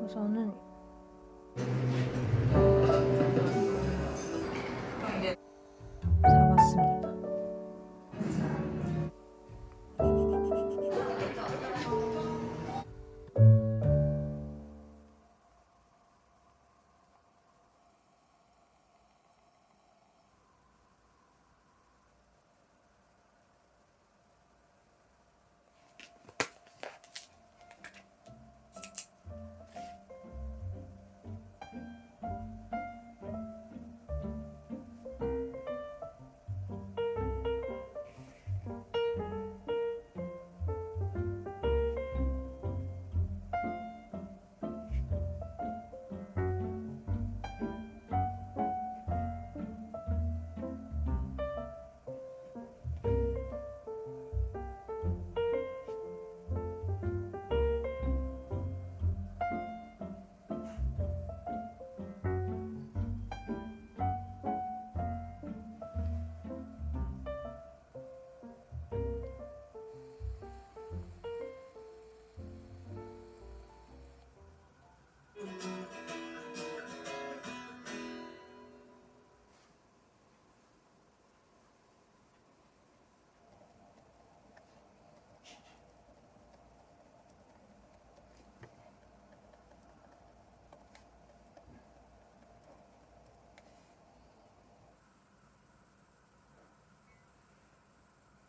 우선은 잡았습니다.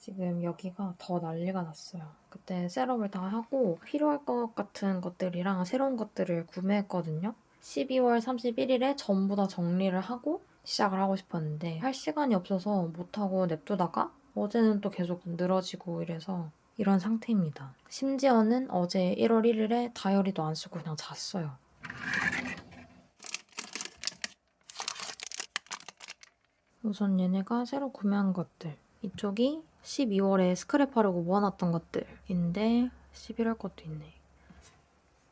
지금 여기가 더 난리가 났어요. 그때 셋업을 다 하고 필요할 것 같은 것들이랑 새로운 것들을 구매했거든요. 12월 31일에 전부 다 정리를 하고 시작을 하고 싶었는데 할 시간이 없어서 못하고 냅두다가 어제는 또 계속 늘어지고 이래서 이런 상태입니다. 심지어는 어제 1월 1일에 다이어리도 안 쓰고 그냥 잤어요. 우선 얘네가 새로 구매한 것들. 이쪽이 12월에 스크랩하려고 모아놨던 것들인데 11월 것도 있네.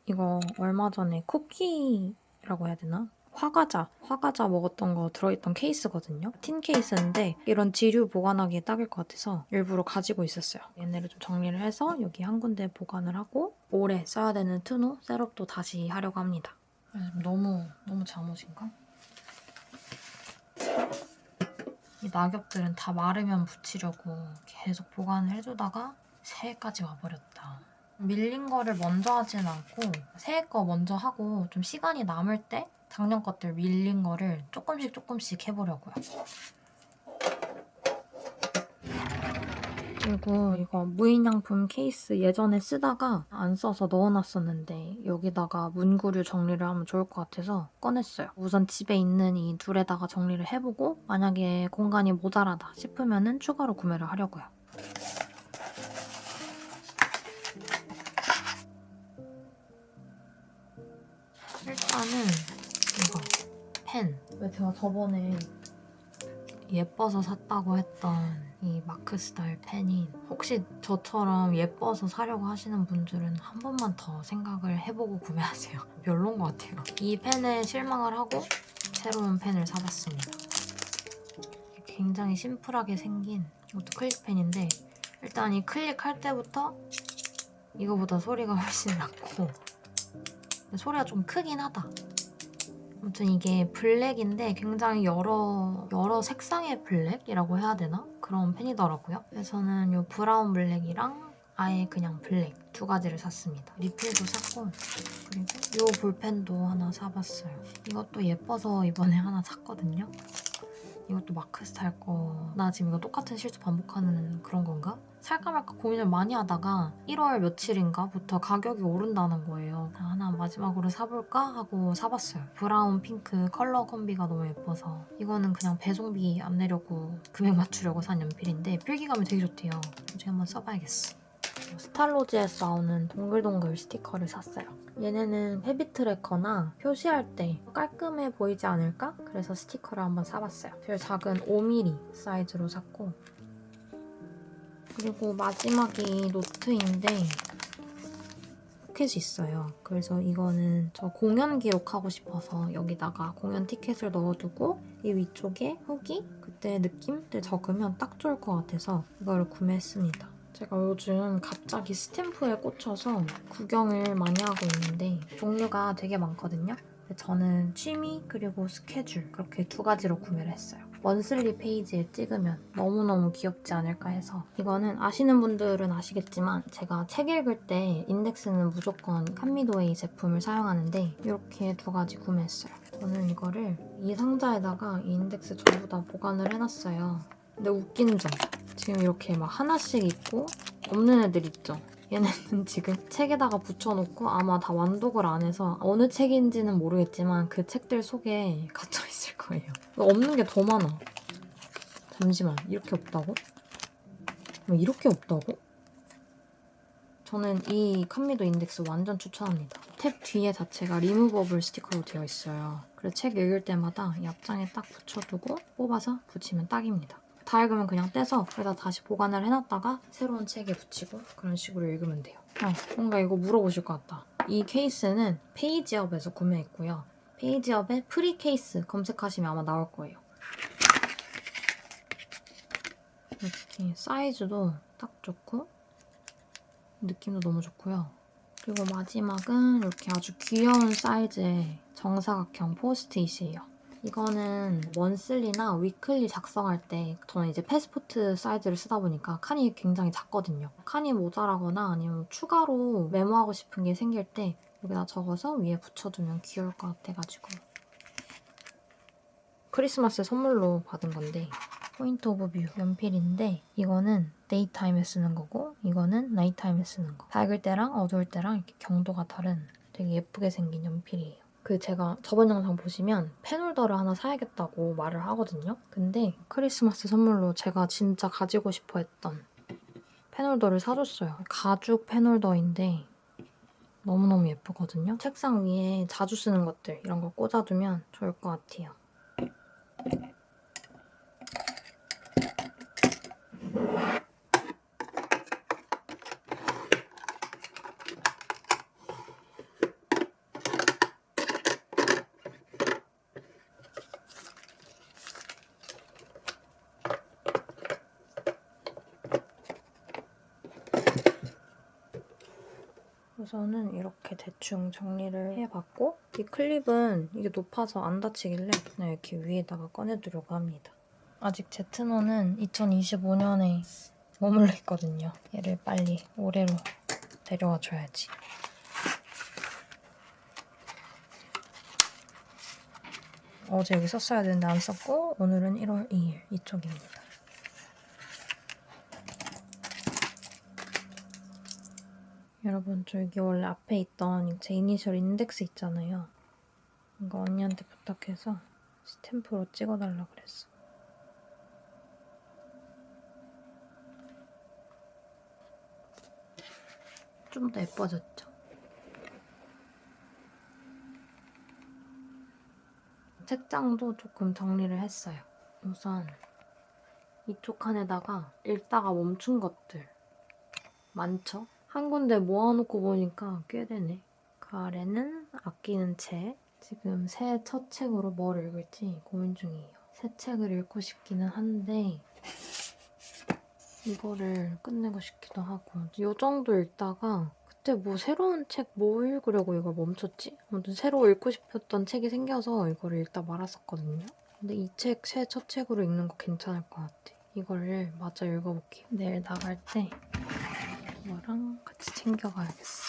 이거 얼마 전에 쿠키라고 해야 되나? 화과자 먹었던 거 들어있던 케이스거든요. 틴 케이스인데 이런 지류 보관하기에 딱일 것 같아서 일부러 가지고 있었어요. 얘네를 좀 정리를 해서 여기 한 군데 보관을 하고 오래 써야 되는 투노 셋업도 다시 하려고 합니다. 너무 잠옷인가? 이 낙엽들은 다 마르면 붙이려고 계속 보관을 해주다가 새해까지 와버렸다. 밀린 거를 먼저 하진 않고 새해 거 먼저 하고 좀 시간이 남을 때 작년 것들 밀린 거를 조금씩 해보려고요. 그리고 이거 무인양품 케이스 예전에 쓰다가 안 써서 넣어놨었는데 여기다가 문구류 정리를 하면 좋을 것 같아서 꺼냈어요. 우선 집에 있는 이 둘에다가 정리를 해보고 만약에 공간이 모자라다 싶으면 추가로 구매를 하려고요. 일단은 이거 펜. 왜 제가 저번에 예뻐서 샀다고 했던 이 마크 스타일 펜이 혹시 저처럼 예뻐서 사려고 하시는 분들은 한 번만 더 생각을 해보고 구매하세요. 별론 것 같아요. 이 펜에 실망을 하고 새로운 펜을 사봤습니다. 굉장히 심플하게 생긴 이것도 클릭펜인데 일단 이 클릭할 때부터 이거보다 소리가 훨씬 낮고 소리가 좀 크긴 하다. 아무튼 이게 블랙인데 굉장히 여러 색상의 블랙이라고 해야 되나? 그런 펜이더라고요. 그래서 저는 이 브라운 블랙이랑 아예 그냥 블랙 두 가지를 샀습니다. 리필도 샀고 그리고 이 볼펜도 하나 사봤어요. 이것도 예뻐서 이번에 하나 샀거든요. 이것도 마크 스타일 거. 나 지금 이거 똑같은 실수 반복하는 그런 건가? 살까 말까 고민을 많이 하다가 1월 며칠인가부터 가격이 오른다는 거예요. 하나 마지막으로 사볼까 하고 사봤어요. 브라운 핑크 컬러 콤비가 너무 예뻐서 이거는 그냥 배송비 안 내려고 금액 맞추려고 산 연필인데 필기감이 되게 좋대요. 나중에 한번 써봐야겠어. 스탈로즈에서 나오는 동글동글 스티커를 샀어요. 얘네는 헤비 트래커나 표시할 때 깔끔해 보이지 않을까? 그래서 스티커를 한번 사봤어요. 제일 작은 5mm 사이즈로 샀고 그리고 마지막이 노트인데 포켓이 있어요. 그래서 이거는 저 공연 기록하고 싶어서 여기다가 공연 티켓을 넣어두고 이 위쪽에 후기, 그때 느낌들 적으면 딱 좋을 것 같아서 이거를 구매했습니다. 제가 요즘 갑자기 스탬프에 꽂혀서 구경을 많이 하고 있는데 종류가 되게 많거든요. 저는 취미 그리고 스케줄 그렇게 두 가지로 구매를 했어요. 먼슬리 페이지에 찍으면 너무너무 귀엽지 않을까 해서. 이거는 아시는 분들은 아시겠지만 제가 책 읽을 때 인덱스는 무조건 칸미도웨이 제품을 사용하는데 이렇게 두 가지 구매했어요. 저는 이거를 이 상자에다가 이 인덱스 전부 다 보관을 해놨어요. 근데 웃긴 점, 지금 이렇게 막 하나씩 있고 없는 애들 있죠? 얘네는 지금 책에다가 붙여놓고 아마 다 완독을 안 해서 어느 책인지는 모르겠지만 그 책들 속에 갇혀있을 거예요. 없는 게 더 많아. 잠시만, 이렇게 없다고? 왜 이렇게 없다고? 저는 이 칸미도 인덱스 완전 추천합니다. 탭 뒤에 자체가 리무버블 스티커로 되어 있어요. 그래서 책 읽을 때마다 이 앞장에 딱 붙여두고 뽑아서 붙이면 딱입니다. 다 읽으면 그냥 떼서 여기다 다시 보관을 해놨다가 새로운 책에 붙이고 그런 식으로 읽으면 돼요. 뭔가 이거 물어보실 것 같다. 이 케이스는 페이지업에서 구매했고요. 페이지업에 프리 케이스 검색하시면 아마 나올 거예요. 이렇게 사이즈도 딱 좋고 느낌도 너무 좋고요. 그리고 마지막은 이렇게 아주 귀여운 사이즈의 정사각형 포스트잇이에요. 이거는 먼슬리나 위클리 작성할 때 저는 이제 패스포트 사이즈를 쓰다 보니까 칸이 굉장히 작거든요. 칸이 모자라거나 아니면 추가로 메모하고 싶은 게 생길 때 여기다 적어서 위에 붙여두면 귀여울 것 같아가지고 크리스마스 선물로 받은 건데 포인트 오브 뷰 연필인데 이거는 데이타임에 쓰는 거고 이거는 나이타임에 쓰는 거. 밝을 때랑 어두울 때랑 이렇게 경도가 다른 되게 예쁘게 생긴 연필이에요. 제가 저번 영상 보시면 펜홀더를 하나 사야겠다고 말을 하거든요. 근데 크리스마스 선물로 제가 진짜 가지고 싶어 했던 펜홀더를 사줬어요. 가죽 펜홀더인데 너무너무 예쁘거든요. 책상 위에 자주 쓰는 것들 이런 거 꽂아두면 좋을 것 같아요. 우선은 이렇게 대충 정리를 해봤고 이 클립은 이게 높아서 안 다치길래 그냥 이렇게 위에다가 꺼내두려고 합니다. 아직 제트노는 2025년에 머물러 있거든요. 얘를 빨리 올해로 데려와 줘야지. 어제 여기 썼어야 되는데 안 썼고 오늘은 1월 2일 이쪽입니다. 여러분 저 여기 원래 앞에 있던 제 이니셜 인덱스 있잖아요. 이거 언니한테 부탁해서 스탬프로 찍어달라 그랬어. 좀 더 예뻐졌죠? 책장도 조금 정리를 했어요. 우선 이쪽 칸에다가 읽다가 멈춘 것들 많죠? 한 군데 모아놓고 보니까 꽤 되네. 그 아래는 아끼는 책. 지금 새 첫 책으로 뭘 읽을지 고민 중이에요. 새 책을 읽고 싶기는 한데 이거를 끝내고 싶기도 하고 이 정도 읽다가 그때 뭐 새로운 책 뭐 읽으려고 이걸 멈췄지? 아무튼 새로 읽고 싶었던 책이 생겨서 이거를 읽다 말았었거든요. 근데 이 책 새 첫 책으로 읽는 거 괜찮을 것 같아. 이거를 마저 읽어볼게요. 내일 나갈 때 이거랑 같이 챙겨가야겠어.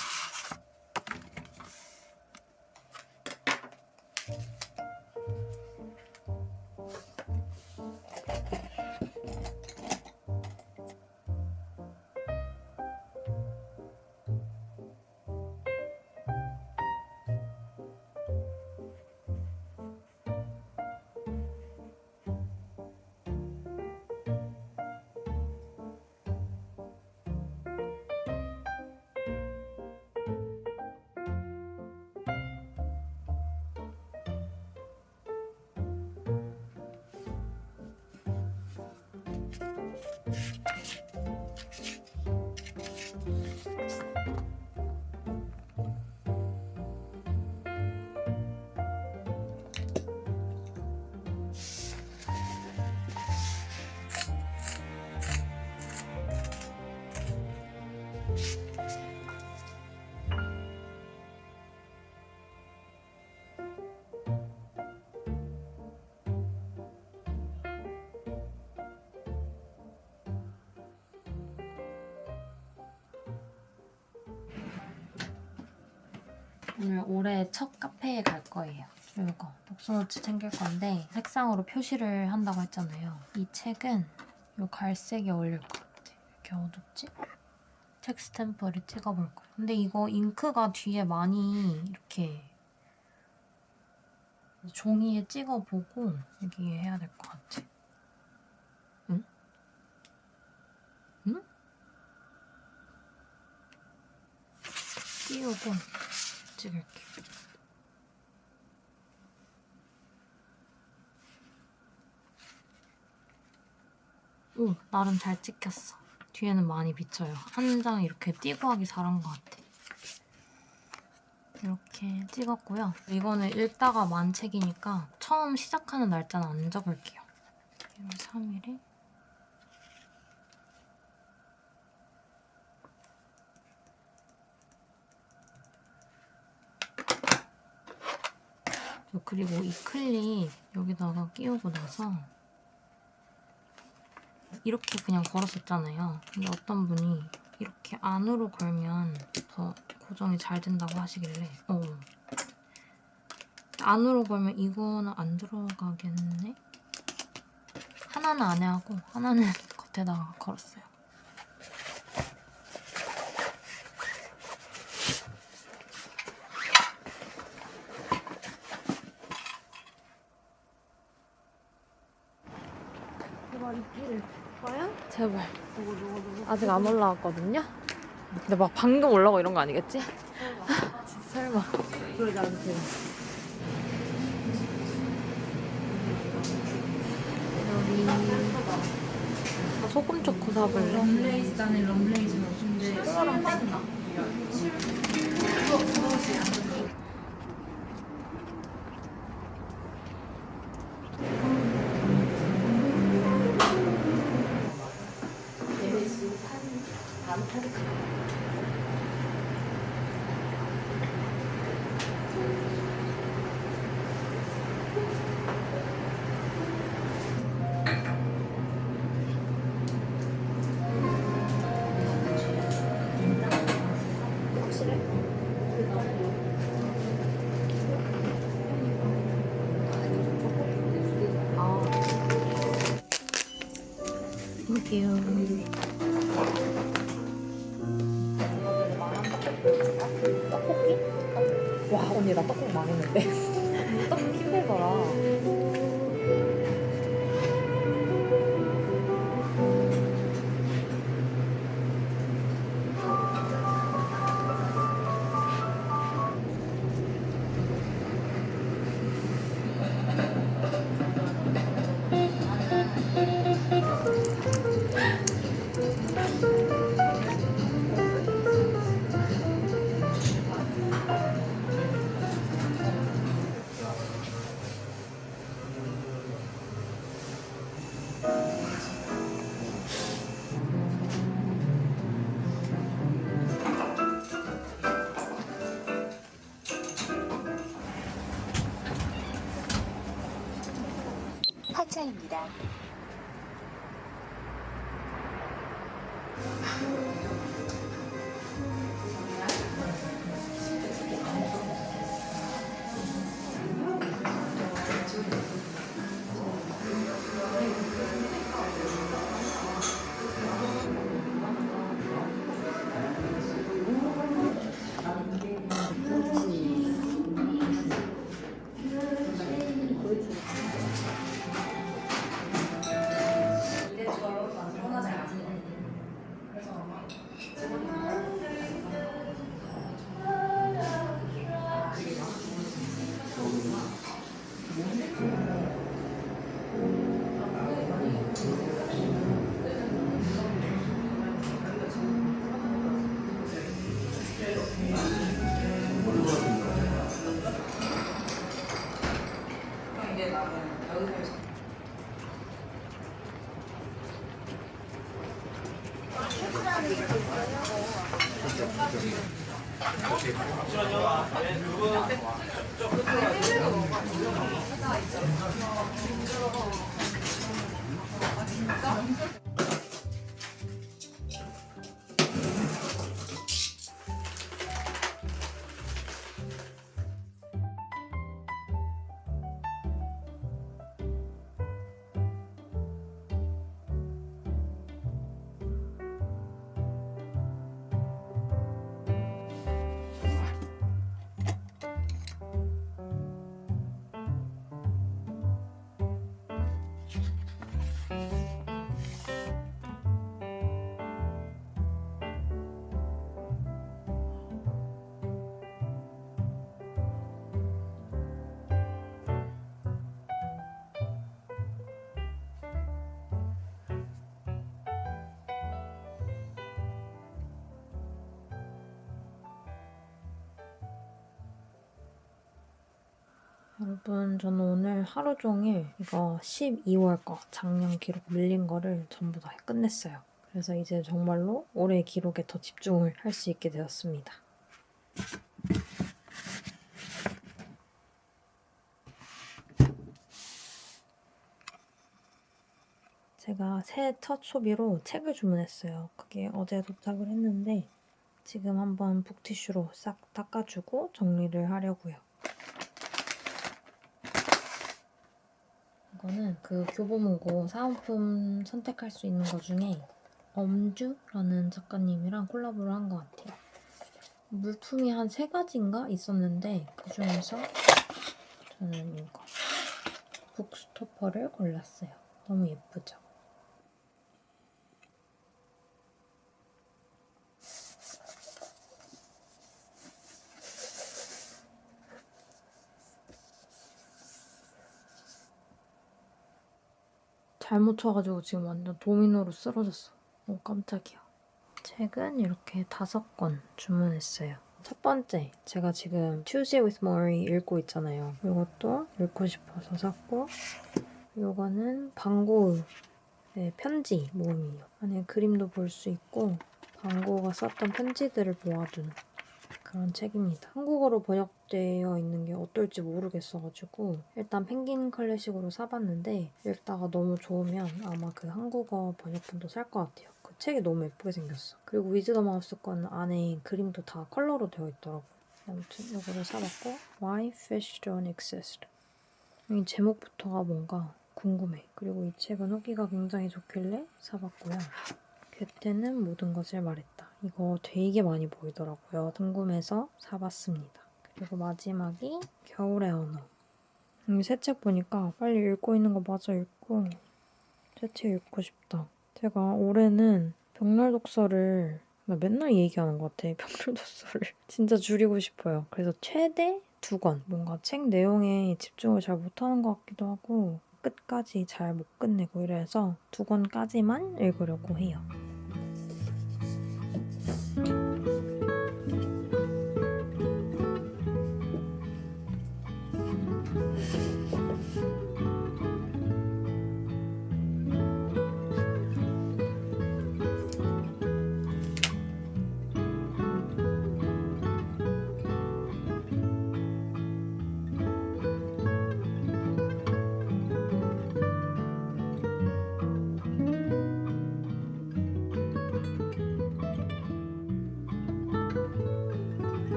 오늘 올해 첫 카페에 갈 거예요. 이거 독서노트 챙길 건데 색상으로 표시를 한다고 했잖아요. 이 책은 이 갈색이 어울릴 것 같아. 이렇게 어둡지? 책 스탬프를 찍어볼 거예요. 근데 이거 잉크가 뒤에 많이 이렇게 종이에 찍어보고 여기에 해야 될 것 같아. 응? 응? 띄우고 찍을게. 오, 나름 잘 찍혔어. 뒤에는 많이 비쳐요. 한 장 이렇게 띄고 하기 잘한 것 같아. 이렇게 찍었고요. 이거는 읽다가 만 책이니까 처음 시작하는 날짜는 안 적을게요. 1월 3일에 그리고 이 클립 여기다가 끼우고 나서 이렇게 그냥 걸었었잖아요. 근데 어떤 분이 이렇게 안으로 걸면 더 고정이 잘 된다고 하시길래 안으로 걸면 이거는 안 들어가겠네? 하나는 안에 하고 하나는 겉에다가 걸었어요. 제발 있기를. 과연? 제발. 아직 안 올라왔거든요? 근데 막 방금 올라오고 이런 거 아니겠지? 설마. 그러지 않으세요. 여기 소금 초코 사볼래? 럼레이즈 나는 럼레이즈 먹는데 소금 땡나? 볼게요. 떡볶이? 와 언니 나 떡볶이 망했는데. 떡볶이 힘들더라. 하차입니다. 여러분, 저는 오늘 하루 종일 이거 12월 거 작년 기록 밀린 거를 전부 다 끝냈어요. 그래서 이제 정말로 올해 기록에 더 집중을 할 수 있게 되었습니다. 제가 새해 첫 소비로 책을 주문했어요. 그게 어제 도착을 했는데 지금 한번 북티슈로 싹 닦아주고 정리를 하려고요. 이거는 그 교보문고 사은품 선택할 수 있는 것 중에 엄주라는 작가님이랑 콜라보를 한 것 같아요. 물품이 한 3가지인가 있었는데 그 중에서 저는 이거 북스토퍼를 골랐어요. 너무 예쁘죠? 잘못 쳐가지고 지금 완전 도미노로 쓰러졌어. 깜짝이야. 책은 이렇게 5권 주문했어요. 첫 번째, 제가 지금 Tuesday with Morrie 읽고 있잖아요. 이것도 읽고 싶어서 샀고, 이거는 방고의 편지 모음이에요. 안에 그림도 볼 수 있고 방고가 썼던 편지들을 모아둔 그런 책입니다. 한국어로 번역되어 있는 게 어떨지 모르겠어가지고 일단 펭귄 클래식으로 사봤는데 읽다가 너무 좋으면 아마 그 한국어 번역본도 살 것 같아요. 그 책이 너무 예쁘게 생겼어. 그리고 위즈덤 하우스 건 안에 그림도 다 컬러로 되어 있더라고요. 아무튼 이거를 사봤고 Why Fish Don't Exist. 이 제목부터가 뭔가 궁금해. 그리고 이 책은 후기가 굉장히 좋길래 사봤고요. 괴테는 모든 것을 말했다. 이거 되게 많이 보이더라고요. 궁금해서 사봤습니다. 그리고 마지막이 겨울의 언어. 새 책 보니까 빨리 읽고 있는 거 마저 읽고 새 책 읽고 싶다. 제가 올해는 벽날 독서를 나 맨날 얘기하는 것 같아. 벽날 독서를 진짜 줄이고 싶어요. 그래서 최대 2권. 뭔가 책 내용에 집중을 잘 못하는 것 같기도 하고 끝까지 잘 못 끝내고 이래서 2권까지만 읽으려고 해요.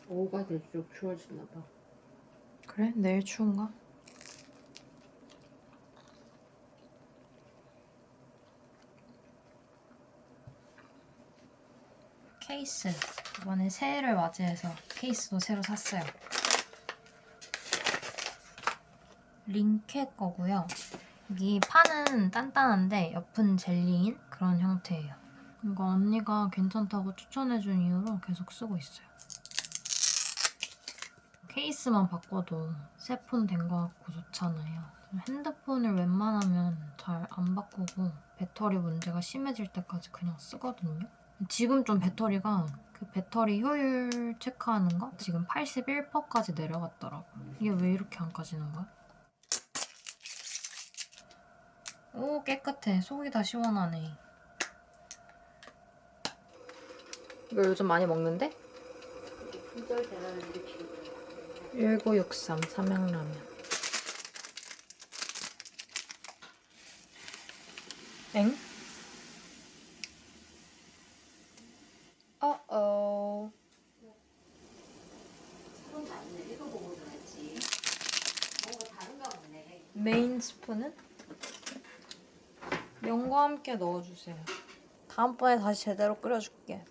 오후가 될수록 추워지나 봐. 그래? 내일 추운가? 케이스. 이번에 새해를 맞이해서 케이스도 새로 샀어요. 링케 거고요. 여기 판은 단단한데 옆은 젤리인 그런 형태예요. 이거 언니가 괜찮다고 추천해준 이후로 계속 쓰고 있어요. 케이스만 바꿔도 새 폰 된 거 같고 좋잖아요. 핸드폰을 웬만하면 잘 안 바꾸고 배터리 문제가 심해질 때까지 그냥 쓰거든요. 지금 좀 배터리가 그 배터리 효율 체크하는 거 지금 81%까지 내려갔더라고. 이게 왜 이렇게 안 까지는 거야? 오, 깨끗해. 속이 다 시원하네. 이거 요즘 많이 먹는데? 1963 삼양라면. 엥? 어어. 메인 스푼은? 면과 함께 넣어주세요. 다음번에 다시 제대로 끓여줄게.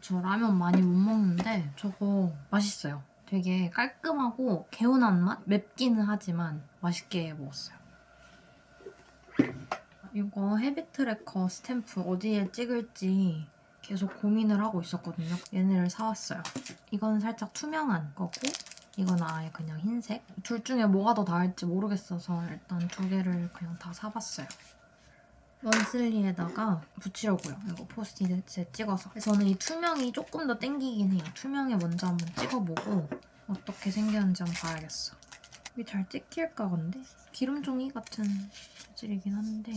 저 라면 많이 못 먹는데 저거 맛있어요. 되게 깔끔하고 개운한 맛? 맵기는 하지만 맛있게 먹었어요. 이거 헤비트래커 스탬프 어디에 찍을지 계속 고민을 하고 있었거든요. 얘네를 사왔어요. 이건 살짝 투명한 거고 이건 아예 그냥 흰색. 둘 중에 뭐가 더 나을지 모르겠어서 일단 두 개를 그냥 다 사봤어요. 원슬리에다가 붙이려고요. 이거 포스트잇에 찍어서. 저는 이 투명이 조금 더 땡기긴 해요. 투명에 먼저 한번 찍어보고 어떻게 생겼는지 한번 봐야겠어. 이게 잘 찍힐까 근데? 기름종이 같은 재질이긴 한데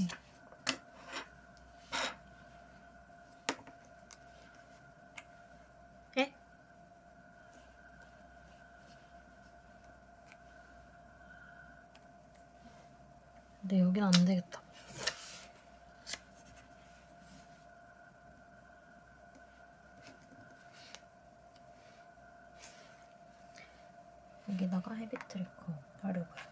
에? 근데 여긴 안 되겠다. 여기다가 헤비트래커 바르고요.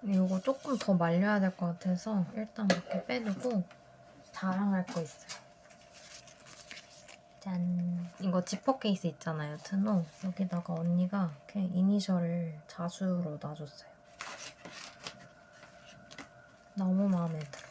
이거 조금 더 말려야 될 것 같아서 일단 이렇게 빼두고 자랑할 거 있어요. 짠! 이거 지퍼 케이스 있잖아요, 트노. 여기다가 언니가 그냥 이니셜을 자수로 놔줬어요. 너무 마음에 들어.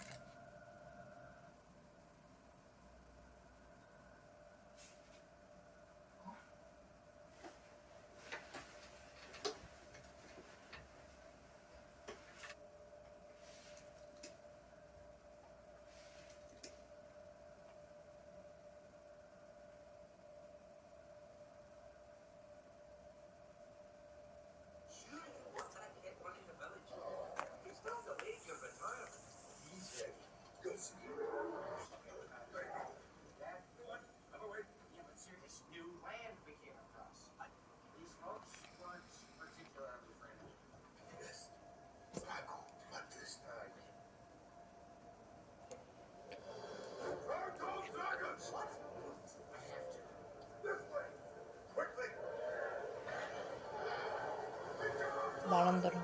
말 안 들어.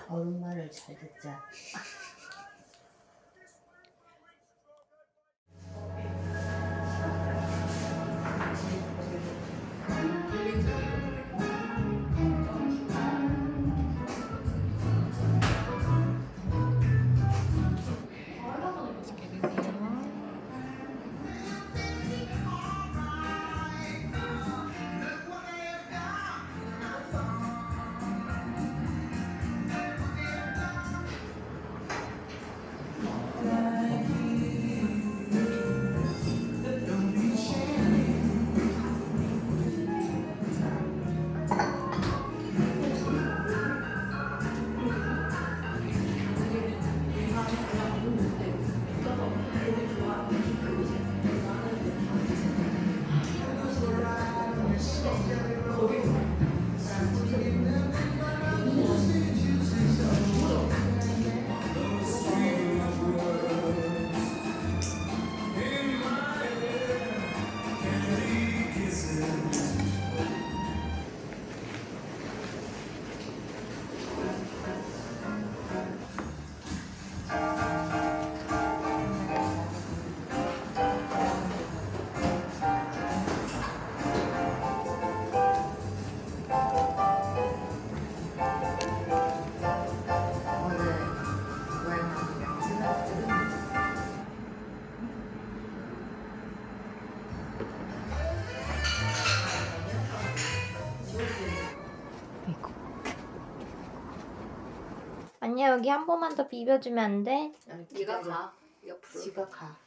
엄마를 잘 듣자. 아니야, 여기 한 번만 더 비벼주면 안 돼? 네가 가. 옆으로. 지가 가.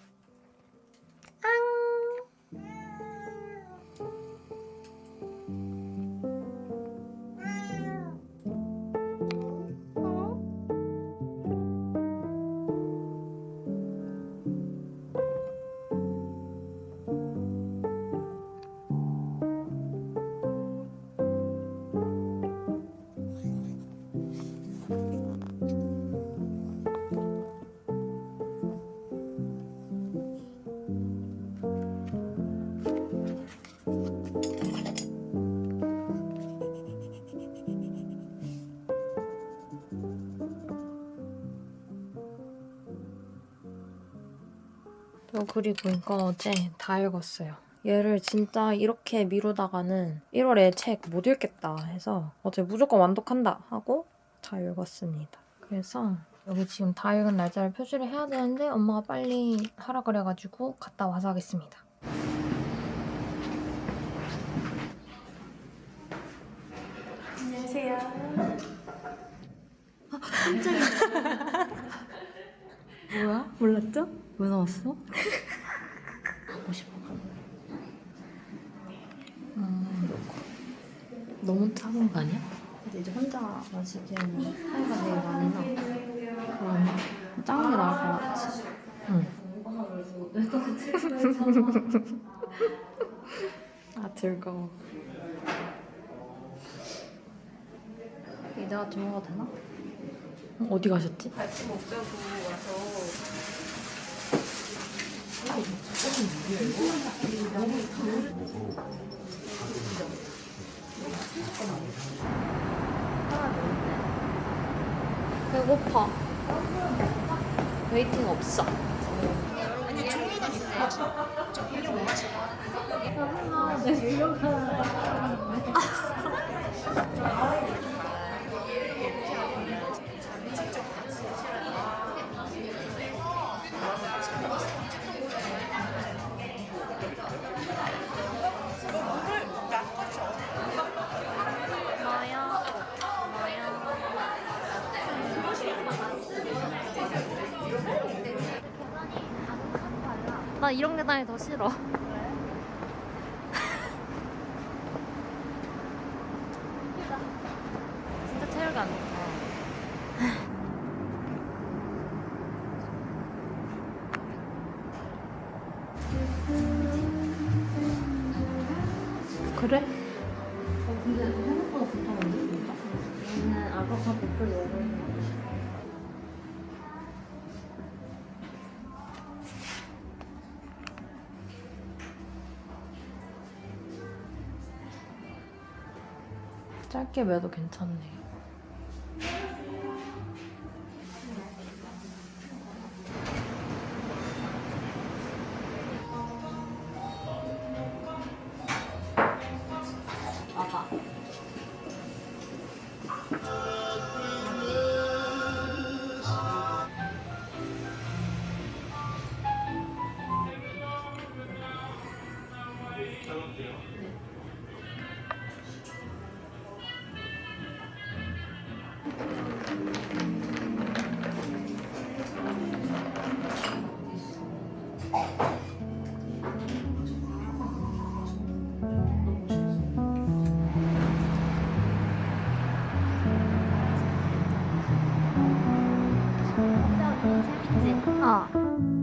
그리고 이거 어제 다 읽었어요. 얘를 진짜 이렇게 미루다가는 1월에 책 못 읽겠다 해서 어제 무조건 완독한다 하고 다 읽었습니다. 그래서 여기 지금 다 읽은 날짜를 표시를 해야 되는데 엄마가 빨리 하라 그래가지고 갔다 와서 하겠습니다. 안녕하세요. 깜짝이야. 뭐야? 몰랐죠? 왜 나왔어? 하고 싶어. 너무 작은 거 아니야? 근데 이제 혼자 마시기에는 하이가 되게 많이 나. 그러네. 작은 게 나을 것 같지? 응. 아 즐거워. 이제가 좀 먹어도 되나? 어디 가셨지? 같이 먹자고 와서. 배고파. 웨이팅 없어. 나 이런 계단이 더 싫어. 진짜 체력이 안 좋다. 그래? 근데 생각보다 괜찮은데 진짜? 얘는 아보카도 별 먹을 거. 짧게 매도 괜찮네. 봐봐. 재밌지? 어.